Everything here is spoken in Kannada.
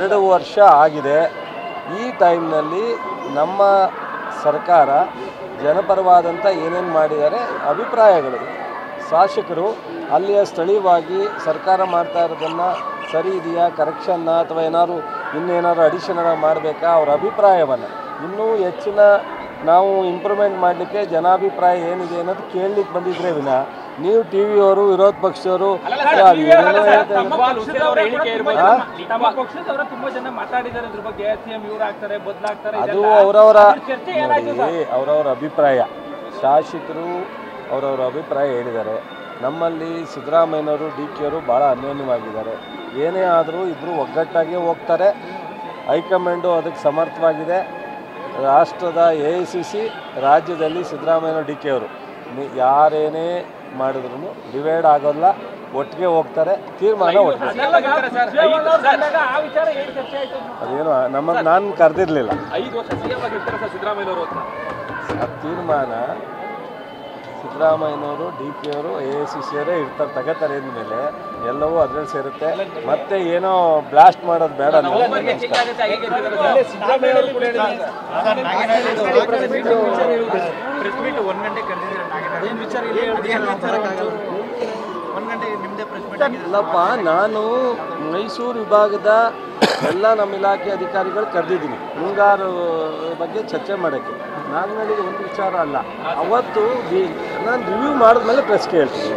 2 ವರ್ಷ ಆಗಿದೆ. ಈ ಟೈಮ್ನಲ್ಲಿ ನಮ್ಮ ಸರ್ಕಾರ ಜನಪರವಾದಂಥ ಏನೇನು ಮಾಡಿದ್ದಾರೆ ಅಭಿಪ್ರಾಯಗಳು ಶಾಸಕರು ಅಲ್ಲಿಯ ಸ್ಥಳೀಯವಾಗಿ ಸರ್ಕಾರ ಮಾಡ್ತಾ ಇರೋದನ್ನು ಸರಿ ಇದೆಯಾ, ಕರೆಕ್ಷನ್ನ ಅಥವಾ ಏನಾದ್ರು ಇನ್ನೇನಾದ್ರು ಅಡಿಷನಲ್ ಮಾಡಬೇಕಾ, ಅವ್ರ ಅಭಿಪ್ರಾಯವನ್ನು ಇನ್ನೂ ಹೆಚ್ಚಿನ ನಾವು ಇಂಪ್ರೂವ್ಮೆಂಟ್ ಮಾಡಲಿಕ್ಕೆ ಜನಾಭಿಪ್ರಾಯ ಏನಿದೆ ಅನ್ನೋದು ಕೇಳಲಿಕ್ಕೆ ಬಂದಿದ್ರೆ ವಿನ ನೀವು ಟಿ ವಿಯವರು ವಿರೋಧ ಪಕ್ಷದವರು ಅದು ಅವರವರ ಅಭಿಪ್ರಾಯ. ಶಾಸಕರು ಅವರವರ ಅಭಿಪ್ರಾಯ ಹೇಳಿದ್ದಾರೆ. ನಮ್ಮಲ್ಲಿ ಸಿದ್ದರಾಮಯ್ಯನವರು ಡಿ ಕೆ ಅವರು ಭಾಳ ಅನ್ಯೋನ್ಯವಾಗಿದ್ದಾರೆ. ಏನೇ ಆದರೂ ಇಬ್ಬರು ಒಗ್ಗಟ್ಟಾಗಿ ಹೋಗ್ತಾರೆ. ಹೈಕಮಾಂಡು ಅದಕ್ಕೆ ಸಮರ್ಥವಾಗಿದೆ. ರಾಷ್ಟ್ರದ AICC ರಾಜ್ಯದಲ್ಲಿ ಸಿದ್ದರಾಮಯ್ಯನವರು ಡಿ ಕೆ ಅವರು ಯಾರೇನೇ ಮಾಡಿದ್ರು ಡಿವೈಡ್ ಆಗೋಲ್ಲ, ಒಟ್ಟಿಗೆ ಹೋಗ್ತಾರೆ. ತೀರ್ಮಾನ ಒಟ್ಟಿಗೆ ಅದೇನು ನಾನು ಕರೆದಿರಲಿಲ್ಲ. ತೀರ್ಮಾನ ಸಿದ್ದರಾಮಯ್ಯನವರು ಡಿ ಕೆ ಅವರು AICC ಅವರೇ ಇರ್ತಾರೆ, ತಗೋತಾರೆ ಅಂದಮೇಲೆ ಎಲ್ಲವೂ ಅದರಲ್ಲಿ ಸೇರುತ್ತೆ. ಮತ್ತೆ ಏನೋ ಬ್ಲಾಸ್ಟ್ ಮಾಡೋದು ಬೇಡ. ಇಲ್ಲಪ್ಪ, ನಾನು ಮೈಸೂರು ವಿಭಾಗದ ಎಲ್ಲ ನಮ್ಮ ಇಲಾಖೆ ಅಧಿಕಾರಿಗಳು ಕರೆದಿದ್ದೀನಿ ಮುಂಗಾರು ಬಗ್ಗೆ ಚರ್ಚೆ ಮಾಡೋಕ್ಕೆ. ನಾಗನಹಳ್ಳಿಗೆ ಒಂದು ವಿಚಾರ ಅಲ್ಲ, ಅವತ್ತು ನಾನು ರಿವ್ಯೂ ಮಾಡಿದ್ಮೇಲೆ ಪ್ರೆಸ್ಗೆ ಹೇಳ್ತೀನಿ.